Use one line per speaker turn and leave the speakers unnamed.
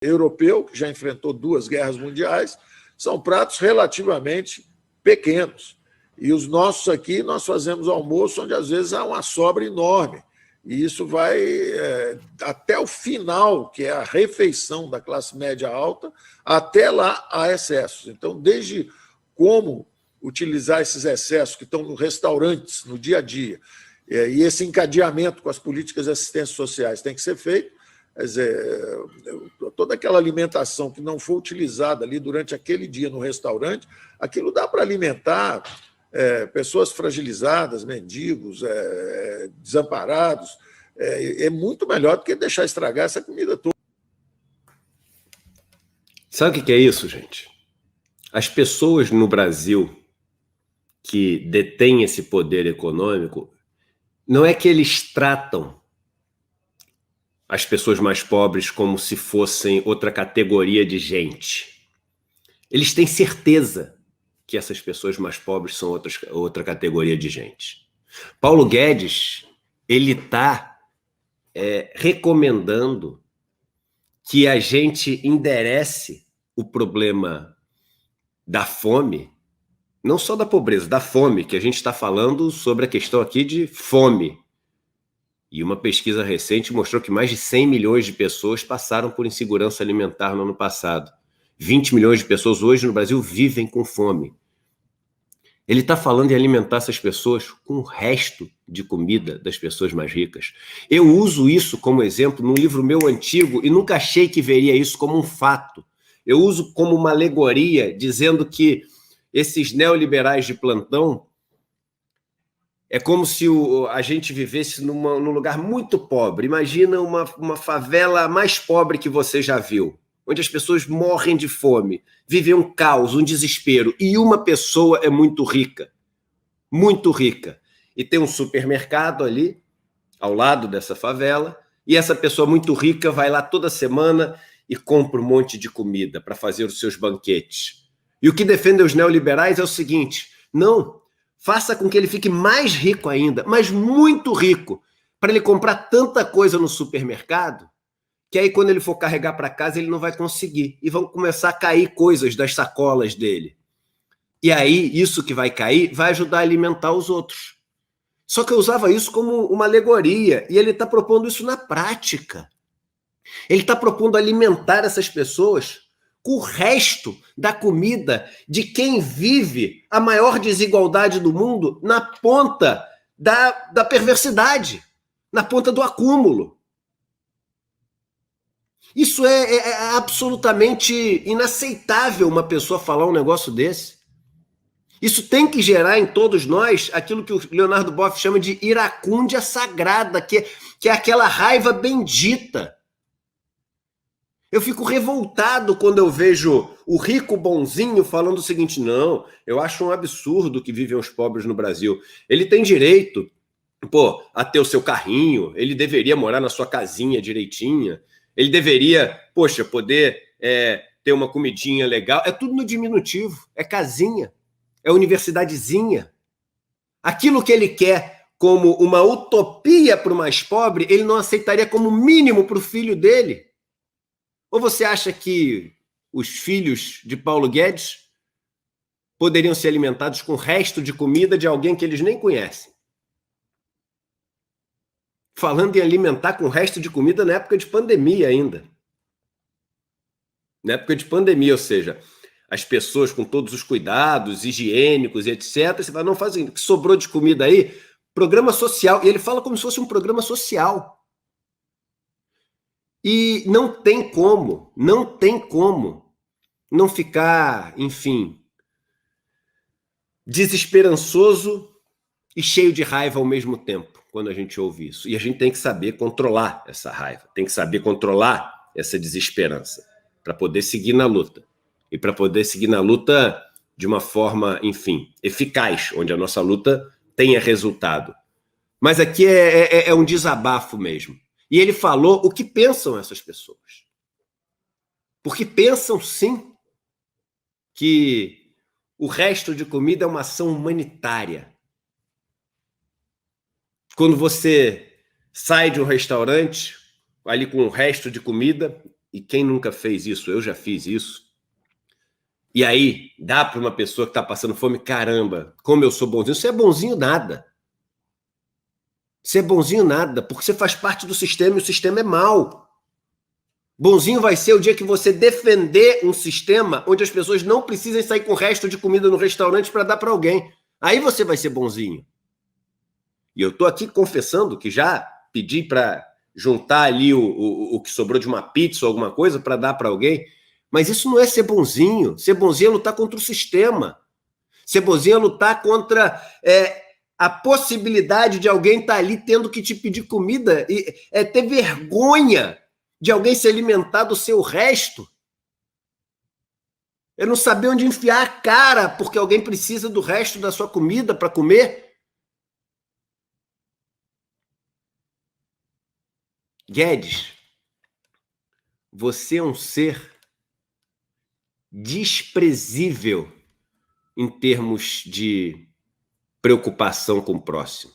europeu, que já enfrentou 2 guerras mundiais, são pratos relativamente pequenos. E os nossos aqui, nós fazemos almoço onde às vezes há uma sobra enorme. E isso vai até o final, que é a refeição da classe média alta, até lá há excessos. Então, desde como utilizar esses excessos que estão nos restaurantes, no dia a dia, e esse encadeamento com as políticas de assistência sociais tem que ser feito. Quer dizer, toda aquela alimentação que não for utilizada ali durante aquele dia no restaurante, aquilo dá para alimentar pessoas fragilizadas, mendigos, desamparados. É muito melhor do que deixar estragar essa comida toda.
Sabe o que é isso, gente? As pessoas no Brasil que detêm esse poder econômico, não é que eles tratam as pessoas mais pobres como se fossem outra categoria de gente. Eles têm certeza que essas pessoas mais pobres são outra categoria de gente. Paulo Guedes, ele está recomendando que a gente enderece o problema da fome, não só da pobreza, da fome, que a gente está falando sobre a questão aqui de fome. E uma pesquisa recente mostrou que mais de 100 milhões de pessoas passaram por insegurança alimentar no ano passado. 20 milhões de pessoas hoje no Brasil vivem com fome. Ele está falando em alimentar essas pessoas com o resto de comida das pessoas mais ricas. Eu uso isso como exemplo num livro meu antigo e nunca achei que veria isso como um fato. Eu uso como uma alegoria, dizendo que esses neoliberais de plantão é como se a gente vivesse num lugar muito pobre. Imagina uma favela mais pobre que você já viu, onde as pessoas morrem de fome, vivem um caos, um desespero, e uma pessoa é muito rica, e tem um supermercado ali, ao lado dessa favela, e essa pessoa muito rica vai lá toda semana e compra um monte de comida para fazer os seus banquetes. E o que defendem os neoliberais é o seguinte: não, faça com que ele fique mais rico ainda, mas muito rico, para ele comprar tanta coisa no supermercado, que aí quando ele for carregar para casa ele não vai conseguir. E vão começar a cair coisas das sacolas dele. E aí isso que vai cair vai ajudar a alimentar os outros. Só que eu usava isso como uma alegoria, e ele está propondo isso na prática. Ele está propondo alimentar essas pessoas com o resto da comida de quem vive a maior desigualdade do mundo na ponta da perversidade, na ponta do acúmulo. Isso é absolutamente inaceitável uma pessoa falar um negócio desse. Isso tem que gerar em todos nós aquilo que o Leonardo Boff chama de iracúndia sagrada, que é aquela raiva bendita. Eu fico revoltado quando eu vejo o rico bonzinho falando o seguinte: não, eu acho um absurdo que vivem os pobres no Brasil. Ele tem direito, a ter o seu carrinho, ele deveria morar na sua casinha direitinha, ele deveria, poder ter uma comidinha legal. É tudo no diminutivo, é casinha, é universidadezinha. Aquilo que ele quer como uma utopia para o mais pobre, ele não aceitaria como mínimo para o filho dele. Ou você acha que os filhos de Paulo Guedes poderiam ser alimentados com o resto de comida de alguém que eles nem conhecem? Falando em alimentar com o resto de comida na época de pandemia ainda. Na época de pandemia, ou seja, as pessoas com todos os cuidados higiênicos e etc. Você fala, não fazem, o que sobrou de comida aí? Programa social. E ele fala como se fosse um programa social. E não tem como não ficar, enfim, desesperançoso e cheio de raiva ao mesmo tempo quando a gente ouve isso. E a gente tem que saber controlar essa raiva, tem que saber controlar essa desesperança para poder seguir na luta. E para poder seguir na luta de uma forma, enfim, eficaz, onde a nossa luta tenha resultado. Mas aqui é um desabafo mesmo. E ele falou o que pensam essas pessoas. Porque pensam, sim, que o resto de comida é uma ação humanitária. Quando você sai de um restaurante, ali com o resto de comida, e quem nunca fez isso? Eu já fiz isso. E aí, dá para uma pessoa que está passando fome, caramba, como eu sou bonzinho. Você é bonzinho nada. Você é bonzinho nada, porque você faz parte do sistema e o sistema é mau. Bonzinho vai ser o dia que você defender um sistema onde as pessoas não precisem sair com o resto de comida no restaurante para dar para alguém. Aí você vai ser bonzinho. E eu estou aqui confessando que já pedi para juntar ali o que sobrou de uma pizza ou alguma coisa para dar para alguém. Mas isso não é ser bonzinho. Ser bonzinho é lutar contra o sistema. Ser bonzinho é lutar contra a possibilidade de alguém estar ali tendo que te pedir comida e ter vergonha de alguém se alimentar do seu resto. É não saber onde enfiar a cara porque alguém precisa do resto da sua comida para comer. Guedes, você é um ser desprezível em termos de preocupação com o próximo.